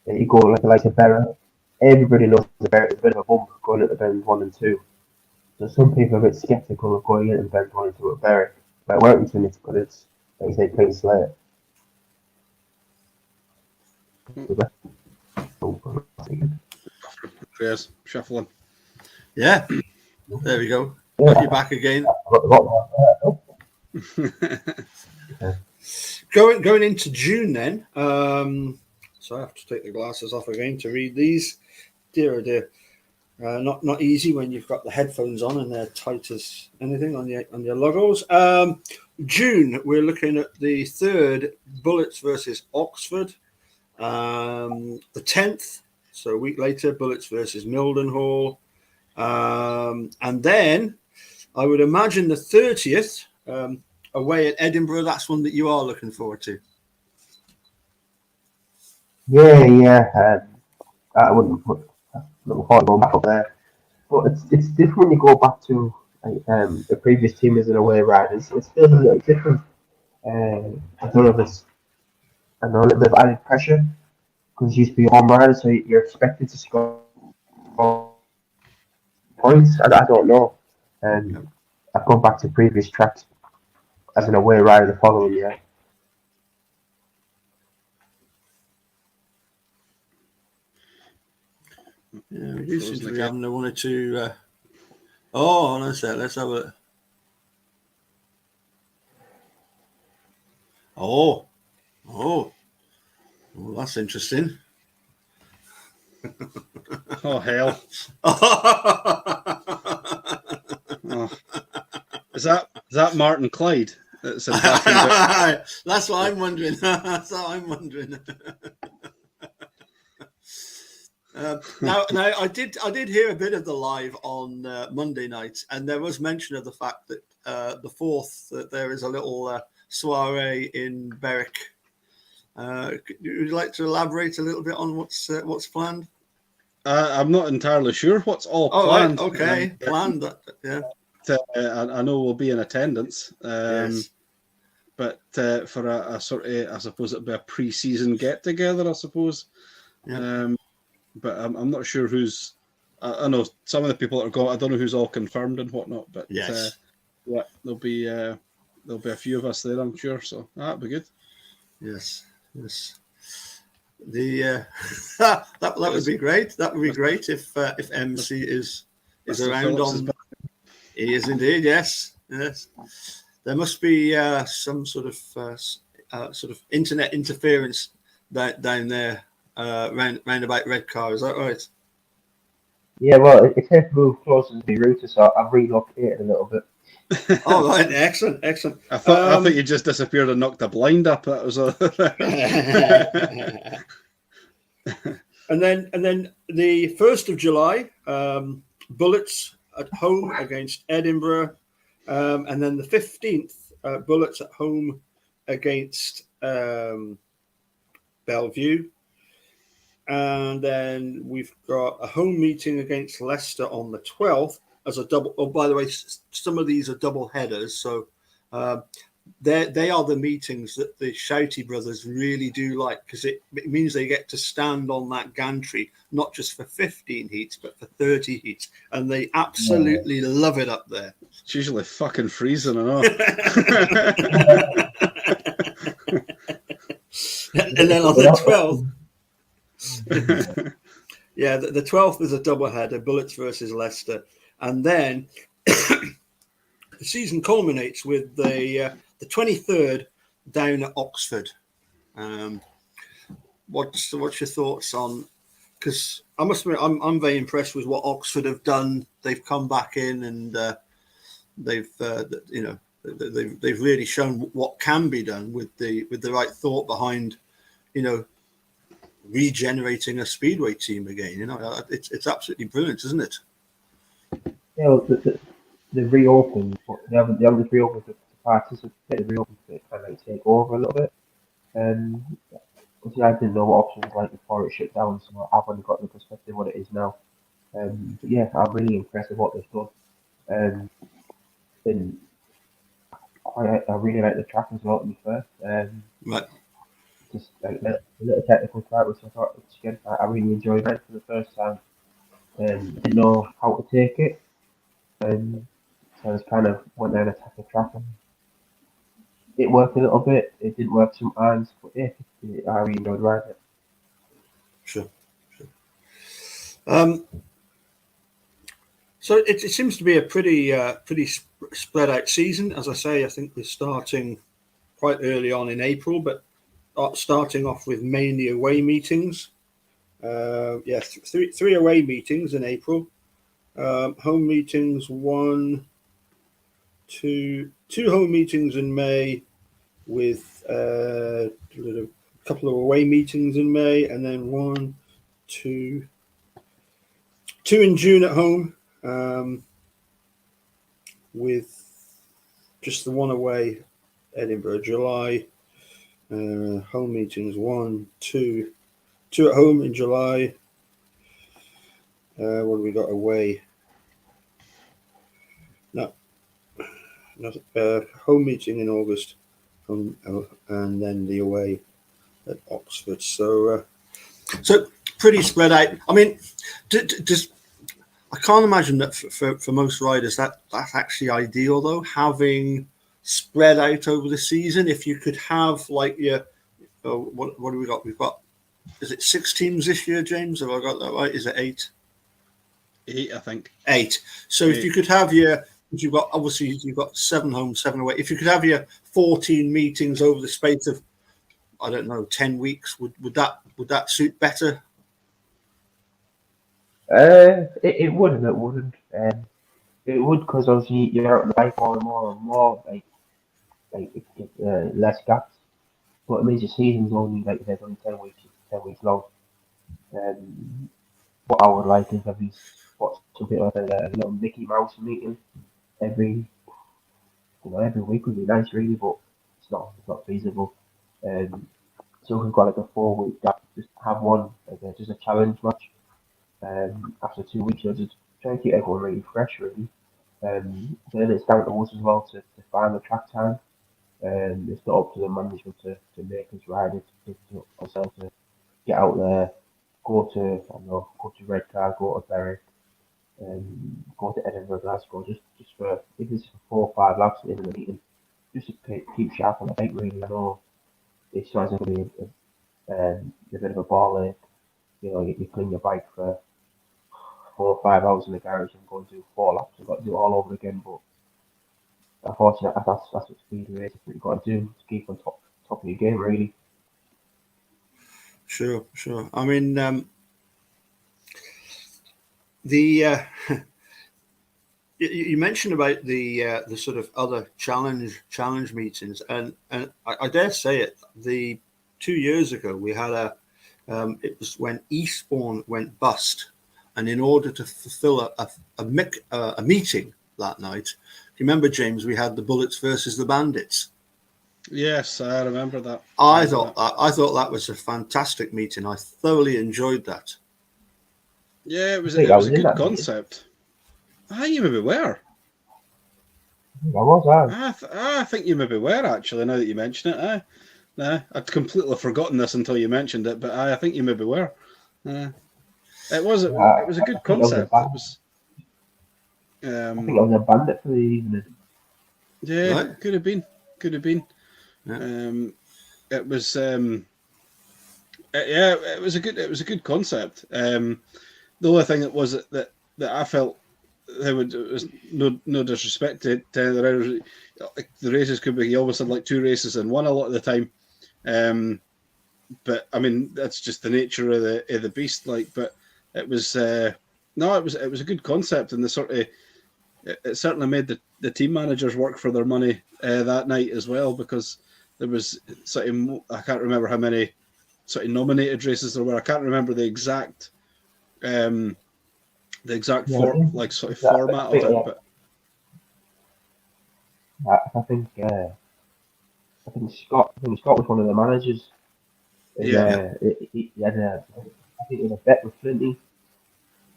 you go like a Berwick. Everybody knows the Berwick is a bit of a bump going into bends 1 and 2. So some people are a bit sceptical of going into bends 1 and 2 at Berwick. But Workington, it's like you say, clean slate. Cheers, shuffling. Yeah, there we go. Got you back again. Going into June then. So I have to take the glasses off again to read these. Dear, oh dear. Not easy when you've got the headphones on and they're tight as anything on your logos. June, we're looking at the 3rd, Bullets versus Oxford. The 10th, so a week later, Bullets versus Mildenhall. And then I would imagine the 30th, away at Edinburgh. That's one that you are looking forward to. Yeah. I wouldn't put going back up there, but it's different when you go back to the previous team as an away riders. It feels a little different. I don't know if it's a little bit of added pressure because you used to be a home rider, so you're expected to score points. I don't know. I've gone back to previous tracks as an away rider the following year. Yeah, we do seem to be having one or two. Let's have a. Oh, that's interesting. Oh hell! Oh. Is that Martin Clyde? That's in black and white. That's what I'm wondering. That's what I'm wondering. Now, I did hear a bit of the live on Monday night, and there was mention of the fact that the 4th that there is a little soiree in Berwick. Would you like to elaborate a little bit on what's planned? I'm not entirely sure what's all Oh, planned. right, okay, planned. Yeah. I know we'll be in attendance. Yes. But for a sort of, I suppose it'll be a pre-season get-together, I suppose. Yeah. But I'm not sure who's. I know some of the people that are going. I don't know who's all confirmed and whatnot. But Yes. yeah, there'll be a few of us there, I'm sure. So that'll be good. Yes. The that would be great. That would be great if MC is Mr. around Phillips is on. back. He is indeed. Yes. There must be some sort of internet interference down there round about Redcar. Is that right? Yeah, well, it says move closer to the router, so I've relocated a little bit. All right, excellent. I thought you just disappeared and knocked a blind up. That was a. And then the 1st of July, Bullets at home against Edinburgh, and then the 15th, Bullets at home against Bellevue. And then we've got a home meeting against Leicester on the 12th as a double. Oh, by the way, some of these are double headers. So they are the meetings that the Shouty brothers really do like, because it means they get to stand on that gantry, not just for 15 heats, but for 30 heats. And they absolutely love it up there. It's usually fucking freezing and all. And then on the 12th, yeah, the 12th is a double header, Bullets versus Leicester, and then the season culminates with the 23rd down at Oxford. What's your thoughts on? Because I must admit, I'm very impressed with what Oxford have done. They've come back in and they've really shown what can be done with the right thought behind, regenerating a Speedway team again. It's absolutely brilliant, isn't it? Yeah, well, the reopened, but they haven't reopened to participate. They reopened to kind of like take over a little bit. Obviously, I didn't know what options were like before it shut down, so I've only got the perspective of what it is now. But yeah, I'm really impressed with what they've done. And I really like the track as well, to be fair. Right. Just like a little technical track, which I thought again, I really enjoyed that for the first time. Didn't know how to take it. So I just kind of went down and attacked the track, and it worked a little bit. It didn't work sometimes, but yeah, I really enjoyed riding it. Sure. So it seems to be a pretty spread out season. As I say, I think we're starting quite early on in April, but starting off with mainly away meetings. Three away meetings in April. Home meetings, two home meetings in May, with a couple of away meetings in May, and then two in June at home, with just the one away, Edinburgh. July, home meetings, two at home in July. What have we got away? Home meeting in August, and then the away at Oxford. So pretty spread out. I mean, just I can't imagine that for most riders that's actually ideal, though, having spread out over the season. If you could have what do we got? We've got, is it 6 teams this year, James? Have I got that right? Is it 8? 8, I think. 8. So 8. If you could have you've got 7 home, 7 away. If you could have your 14 meetings over the space of, I don't know, 10 weeks, would that suit better? It would and it wouldn't. It would, because obviously you're out on the bike more and more and more. Like less gaps. But it means the season's only like there's only 10 weeks long. What I would like is at least what's something like a little Mickey Mouse meeting every every week would be nice really, but it's not feasible. So we've got like a 4 week gap, just have one just a challenge match. After 2 weeks, just try and keep everyone really fresh really. Then it's down to us as well to find the track time. It's not up to the management to make us ride it. It's up to ourselves to get out there, go to Redcar, go to Berwick, go to Edinburgh, Glasgow, just for if it's for 4 or 5 laps in the meeting, just to keep sharp on the bike really. I know it's trying to be a bit of a ball ache. You clean your bike for 4 or 5 hours in the garage and go and do 4 laps. You've got to do it all over again, but unfortunately, that's what Speedway is. That's what you've got to do to keep on top of your game, really. Sure. I mean, the you mentioned about the sort of other challenge meetings, and I dare say it. The 2 years ago we had it was when Eastbourne went bust, and in order to fulfil a meeting that night, do you remember, James? We had the Bullets versus the Bandits. Yes, I remember that. I thought that was a fantastic meeting. I thoroughly enjoyed that. Yeah, it was a good concept. You maybe were. I was. I think you maybe were, actually, now that you mention it. I'd completely forgotten this until you mentioned it, but I think you maybe were. It was a good concept. I think I was a bandit for the evening. Yeah, right. Could have been. Yeah. It was it was a good concept. The only thing that I felt there was no disrespect to the riders. Like, the races could be, you always had like 2 races in one a lot of the time. But I mean, that's just the nature of the beast. Like, but it was it was a good concept, and it certainly made the team managers work for their money that night as well, because there was I can't remember how many sort of nominated races there were. I can't remember the exact format of it, but I think Scott was one of the managers. He had I think it was a bet with Flinty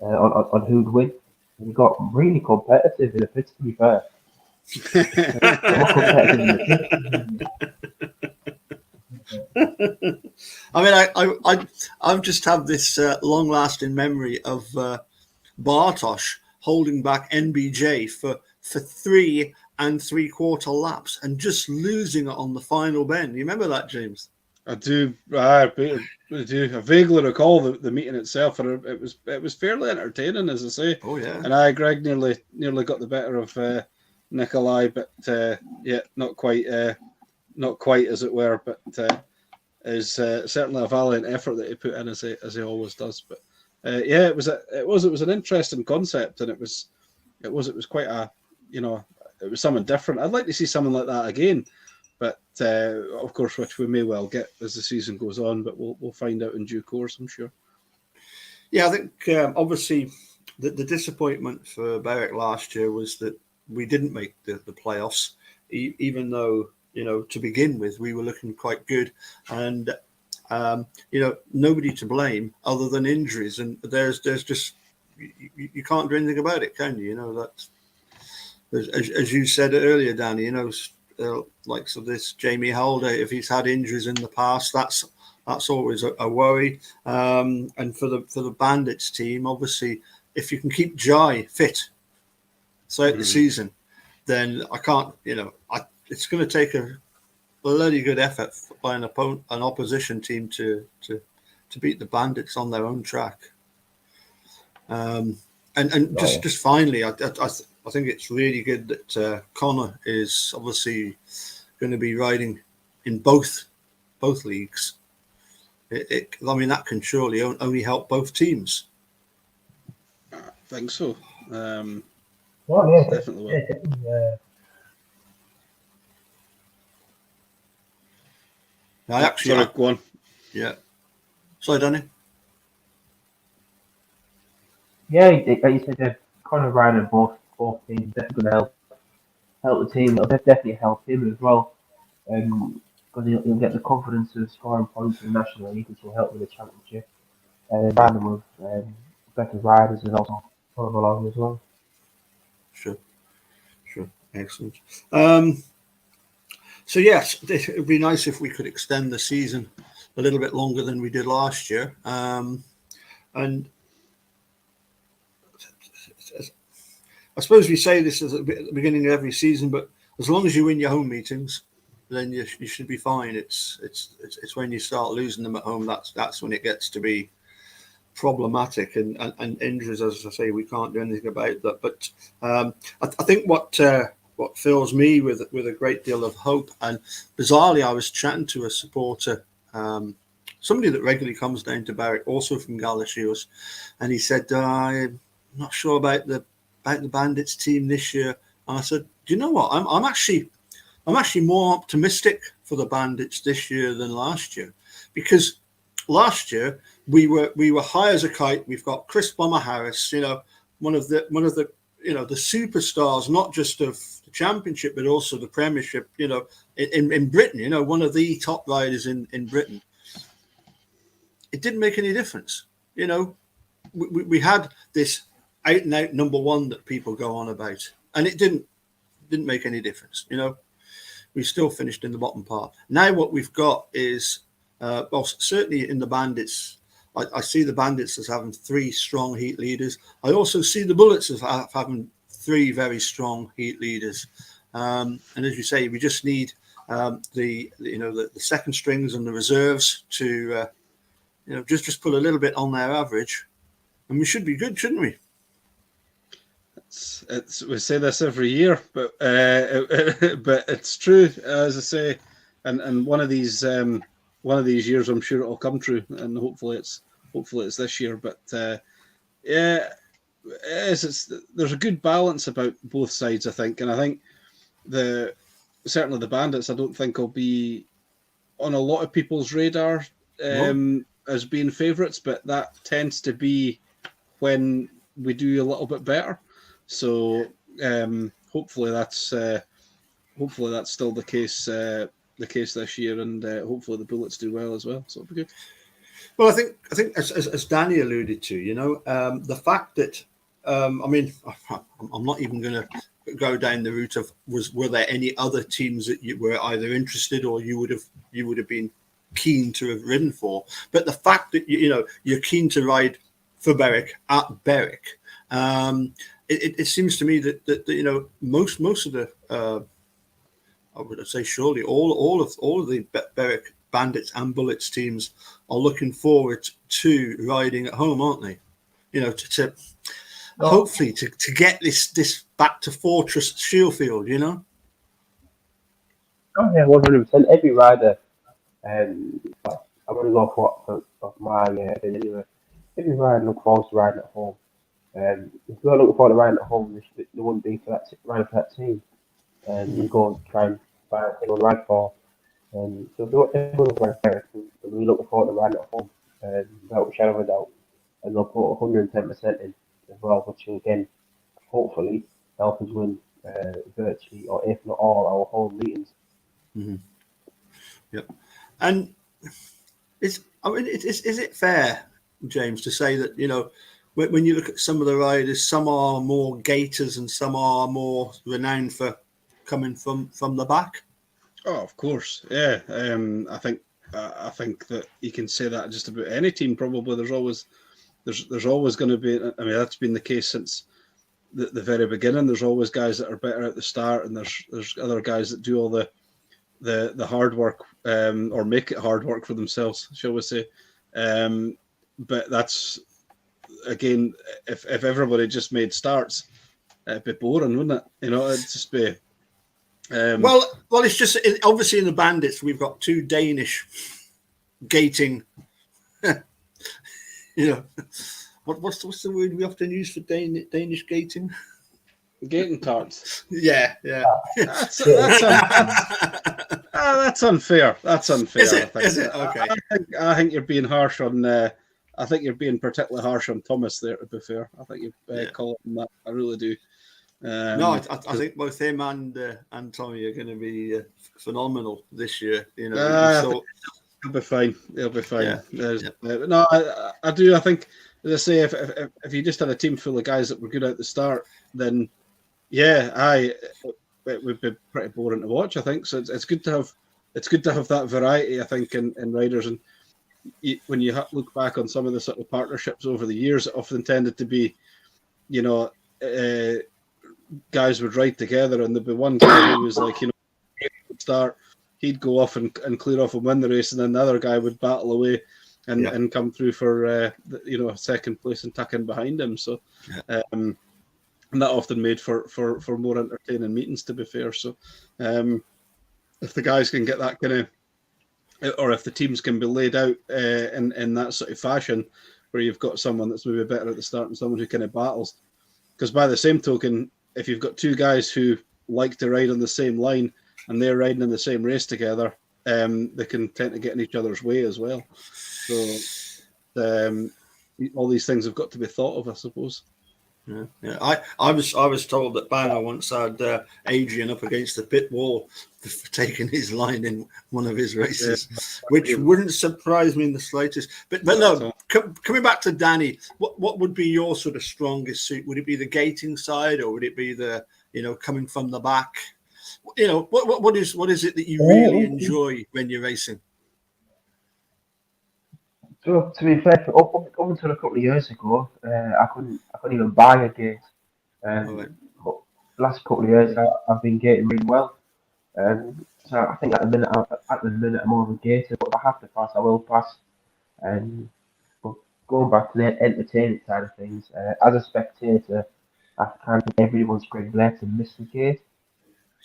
on who'd win. And he got really competitive in the pits, to be fair. I mean, I've just have this long-lasting memory of Bartosz holding back NBJ for 3 3/4 laps and just losing it on the final bend. You remember that, James? I do. I vaguely recall the meeting itself, and it was fairly entertaining, as I say. Oh yeah. And Greg nearly got the better of Nikolai, but not quite as it were. But is certainly a valiant effort that he put in, as he always does. But it was an interesting concept, and it was quite a it was something different. I'd like to see something like that again. But of course, which we may well get as the season goes on, but we'll find out in due course, I'm sure. Yeah, I think obviously the disappointment for Berwick last year was that we didn't make the playoffs, even though to begin with we were looking quite good, and nobody to blame other than injuries, and there's just you can't do anything about it, can you? That as you said earlier, Danny, like this Jamie Holder, if he's had injuries in the past, that's always a worry. And for the Bandits team, obviously, if you can keep Jai fit throughout the season, then I can't. It's going to take a bloody good effort by an opposition team to beat the Bandits on their own track. Just finally, I think it's really good that Connor is obviously going to be riding in both leagues. I mean, that can surely only help both teams. I think so. Definitely will. I actually, Sorry, go on. yeah. Sorry, Danny. Yeah, like you said, they're kind of riding both teams. That's going to help the team. It'll definitely help him as well. Because he'll get the confidence of scoring points in the National League, which will help with the championship. And riding with better riders is also come along as well. Sure, excellent. So yes, it would be nice if we could extend the season a little bit longer than we did last year. And I suppose we say this at the beginning of every season, but as long as you win your home meetings, then you should be fine. It's when you start losing them at home that's when it gets to be problematic, and injuries, as I say, we can't do anything about that. But I think what fills me with a great deal of hope, and bizarrely, I was chatting to a supporter, somebody that regularly comes down to Berwick, also from Galashiels, and he said, I'm not sure about the Bandits team this year. And I said, do you know what? I'm actually more optimistic for the Bandits this year than last year, because last year we were high as a kite. We've got Chris Bomber Harris, one of the the superstars, not just of the Championship but also the Premiership. In Britain, one of the top riders in Britain. It didn't make any difference. We had this out and out number one that people go on about, and it didn't make any difference. We still finished in the bottom part. Now what we've got is, certainly in the Bandits, I see the Bandits as having 3 strong heat leaders. I also see the Bullets as having 3 very strong heat leaders. And as you say, we just need the second strings and the reserves to just put a little bit on their average, and we should be good, shouldn't we? We say this every year, but it's true, as I say, and one of these years, I'm sure it'll come true, and hopefully it's this year. But there's a good balance about both sides, I think, and I think certainly the Bandits, I don't think will be on a lot of people's radar as being favourites, but that tends to be when we do a little bit better. So hopefully that's still the case this year, and hopefully the Bullets do well as well. So it'll be good. Well, I think as Danny alluded to, the fact that I'm not even going to go down the route of were there any other teams that you were either interested or you would have been keen to have ridden for, but the fact that you're keen to ride for Berwick at Berwick. It seems to me that most of the I would say surely all of the Berwick Bandits and Bullets teams are looking forward to riding at home, aren't they? To hopefully to get this back to Fortress Shieldfield. Oh yeah, 100%. Every rider, I'm going to go for my opinion anyway. Every rider look forward to riding at home. If you're looking forward to riding at home, they wouldn't be riding for that team. You go and try and find a thing to ride for. So everyone will ride fair. We're looking forward to riding at home, without a shadow of a doubt. And they'll put 110% in as well, which will again, hopefully, help us win virtually, or if not all, our home meetings. Mm-hmm. Yep. And is it fair, James, to say that when you look at some of the riders, some are more gaiters and some are more renowned for coming from the back? Oh, of course, yeah. I think that you can say that just about any team. Probably there's always going to be. I mean, that's been the case since the very beginning. There's always guys that are better at the start, and there's other guys that do all the hard work, or make it hard work for themselves, shall we say? But that's, again, if everybody just made starts, it'd be boring, wouldn't it? It'd just be. Well, it's just obviously in the Bandits we've got 2 Danish gating. What's the word we often use for Danish gating? Gating cards. Yeah. That's That's unfair. That's unfair. Is it? I think. Is it? Okay. I think you're being harsh on. I think you're being particularly harsh on Thomas there. To be fair, I think you call him that. I really do. No, I think both him and Tommy are going to be phenomenal this year. You know, he'll be fine. He'll be fine. Yeah. No, I do. I think, as I say, if you just had a team full of guys that were good at the start, then it would be pretty boring to watch. I think so. It's good to have that variety. I think in riders, and when you look back on some of the sort of partnerships over the years, it often tended to be, you know, guys would ride together, and there'd be one guy who was like, you know, start, he'd go off and clear off and win the race, and then the other guy would battle away and come through for you know, second place and tuck in behind him. So and that often made for more entertaining meetings, to be fair. So if the guys can get that kind of, or if the teams can be laid out in that sort of fashion, where you've got someone that's maybe better at the start and someone who kind of battles, because by the same token, if you've got two guys who like to ride on the same line and they're riding in the same race together, they can tend to get in each other's way as well. So all these things have got to be thought of, I suppose. Yeah. I was told that Banner once had Adrian up against the pit wall for taking his line in one of his races, which wouldn't surprise me in the slightest. But no, coming back to Danny, what would be your sort of strongest suit? Would it be the gating side, or would it be the, you know, coming from the back? You know, what is it that you really enjoy when you're racing? So to be fair, up until a couple of years ago, I couldn't even buy a gate. But last couple of years, I've been gating really well. So I think at the minute I'm over gated, but if I have to pass, I will pass. But going back to the entertainment side of things, as a spectator, I can't think everyone's Greg Blair to miss the gate,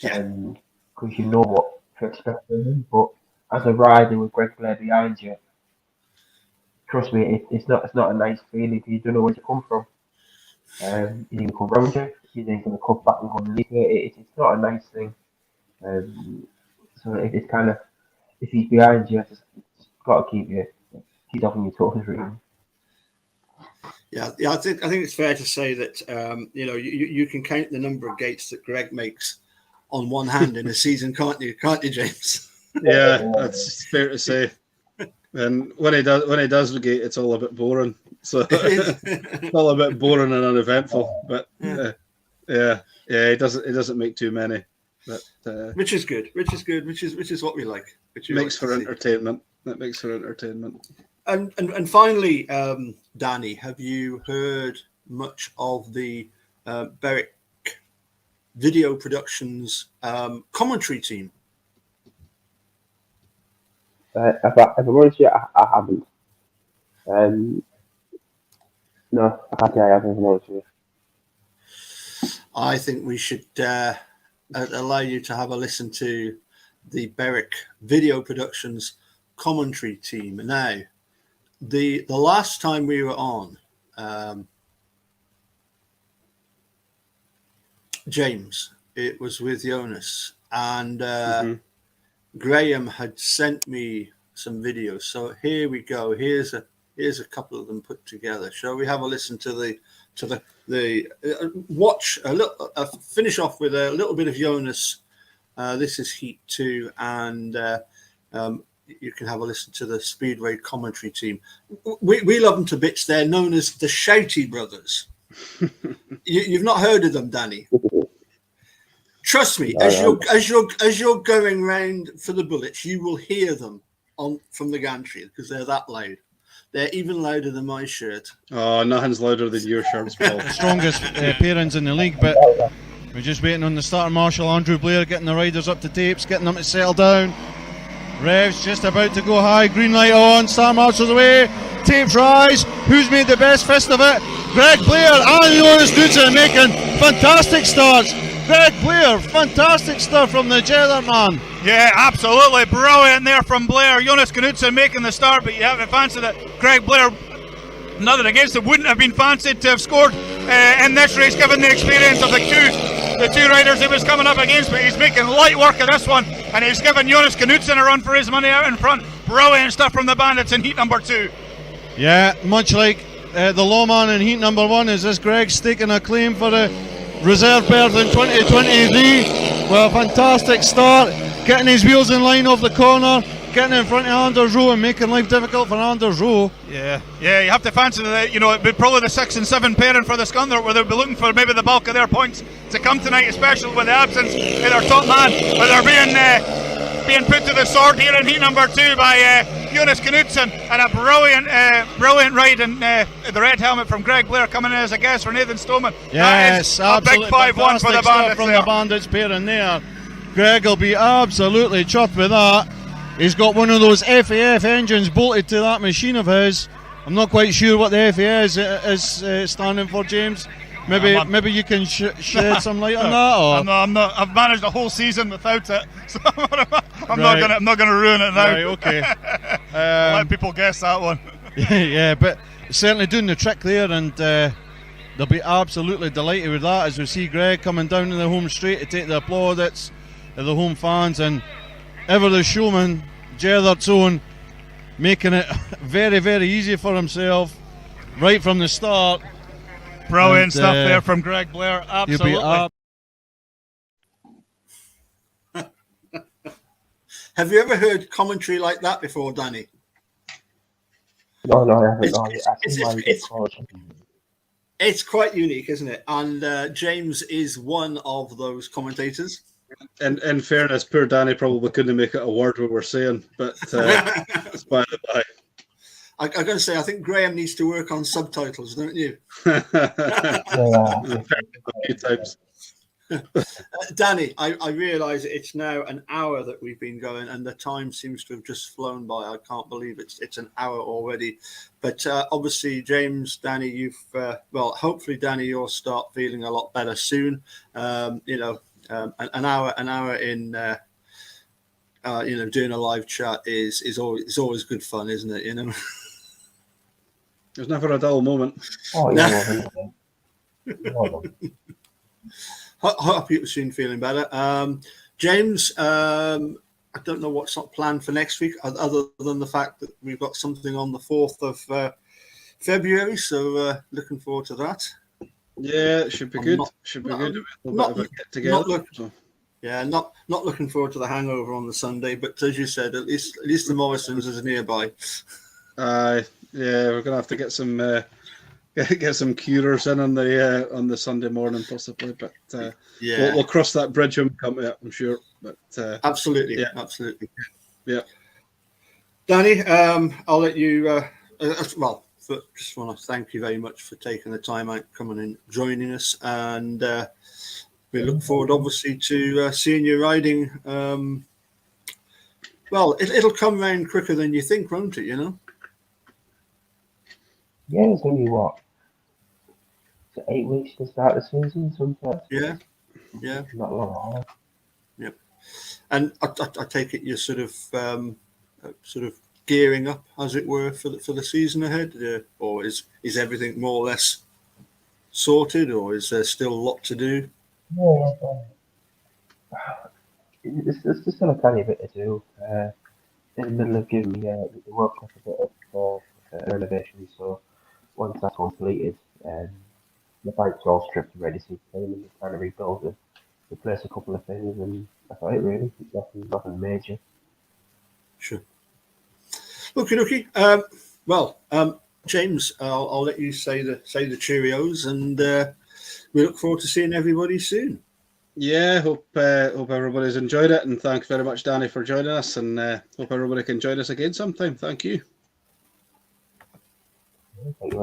because you know what to expect from him. But as a rider with Greg Blair behind you, trust me, it's not a nice feeling because you don't know where to come from. He's going to come round you, he's then going to come back and go and leave it. It's not a nice thing. So it's kind of, if he's behind you, it's got to keep off on your toes, really. Yeah. I think it's fair to say that you know, you can count the number of gates that Greg makes on one hand in a season, can't you, James? Yeah, that's fair to say. And when he does the gate, it's all a bit boring. So it's all a bit boring and uneventful. But he doesn't make too many. But, which is good. Which is what we like. Which makes for entertainment. That makes for entertainment. And finally, Danny, have you heard much of the Berwick Video Productions commentary team? If I'm honest, I haven't. No, I can't say I haven't. If I'm honest with you. I think we should allow you to have a listen to the Berwick Video Productions commentary team. Now, the last time we were on, James, it was with Jonas, and Graham had sent me some videos. So here we go. Here's a couple of them put together. Shall we have a listen to the watch a little? Finish off with a little bit of Jonas. This is Heat 2, and you can have a listen to the Speedway commentary team. We love them to bits. They're known as the Shouty Brothers. You've not heard of them, Danny? Trust me, as you're going round for the bullets, you will hear them from the gantry because they're that loud. They're even louder than my shirt. Oh, nothing's louder than your shirts, Paul. Strongest pairings in the league, but we're just waiting on the starter marshal, Andrew Blair, getting the riders up to tapes, getting them to settle down. Revs just about to go high, green light on, starter marshal's away, tapes rise. Who's made the best fist of it? Greg Blair and Jonas Knudsen making fantastic starts. Greg Blair, fantastic stuff from the Jether man. Yeah, absolutely brilliant there from Blair. Jonas Knudsen making the start, but you haven't fancied it. Greg Blair, nothing against it, wouldn't have been fancied to have scored in this race given the experience of the two the two riders he was coming up against, but he's making light work of this one, and he's giving Jonas Knudsen a run for his money out in front. Brilliant stuff from the Bandits in heat number 2. Yeah, much like the lawman in heat number 1, is this Greg staking a claim for the reserve berth in 2023. Well, a fantastic start, getting his wheels in line off the corner, getting in front of Anders Rowe and making life difficult for Anders Rowe. Yeah, you have to fancy that. It'd be probably the 6 and 7 pairing for the Scunthorpe, where they'll be looking for maybe the bulk of their points to come tonight, especially with the absence of their top man. But they're being put to the sword here in heat number 2 by Jonas Knudsen, and a brilliant ride in the red helmet from Greg Blair coming in as a guest for Nathan Stoneman. Yes, a big 5-1 for the Bandits from there. the Bandits pairing there. Greg will be absolutely chuffed with that. He's got one of those FAF engines bolted to that machine of his. I'm not quite sure what the FAF is standing for, James. Maybe you can shed some light on that. Or? I'm not. I've managed a whole season without it, so I'm not gonna ruin it now. Right, okay. Let people guess that one. Yeah, but certainly doing the trick there, and they'll be absolutely delighted with that as we see Greg coming down in the home straight to take the plaudits of the home fans, and ever the showman, Jethert's own, making it very, very easy for himself right from the start. Brilliant stuff there from Greg Blair. Absolutely. Have you ever heard commentary like that before, Danny? No, I haven't. It's quite unique, isn't it? And James is one of those commentators. And in fairness, poor Danny probably couldn't make it a word what we're saying, but it's by the by. I'm going to say, I think Graham needs to work on subtitles, don't you? A few times. Danny, I realise it's now an hour that we've been going, and the time seems to have just flown by. I can't believe it's an hour already. But obviously, James, Danny, you've hopefully, Danny, you'll start feeling a lot better soon. An hour in. Doing a live chat is always good fun, isn't it? There's never a dull moment. Oh, yeah. Hope you're soon feeling better. James, I don't know what's not planned for next week, other than the fact that we've got something on the 4th of February, so looking forward to that. Yeah, it should be good. Not looking forward to the hangover on the Sunday, but as you said, at least the Morrisons is nearby. We're gonna have to get some curers in on the Sunday morning possibly, but we'll cross that bridge when we come to it, I'm sure. But absolutely. Danny, I'll let you. Just want to thank you very much for taking the time out, coming and joining us, and we look forward, obviously, to seeing you riding. It'll come round quicker than you think, won't it? Yeah, it's going to be what? 8 weeks to start the season, something. Yeah. Not long. Yep. And I take it you're sort of gearing up, as it were, for the season ahead, or is everything more or less sorted, or is there still a lot to do? Yeah, there's still a tiny bit to do. In the middle of giving the World Cup a bit of renovation, so once that's completed, the bike's all stripped and ready to play, and we're trying to rebuild it, replace a couple of things, and that's about it really. Nothing major. Sure. Okay. James, I'll let you say the cheerios, and we look forward to seeing everybody soon. Yeah, hope everybody's enjoyed it, and thanks very much, Danny, for joining us, and hope everybody can join us again sometime. Thank you. Thank you.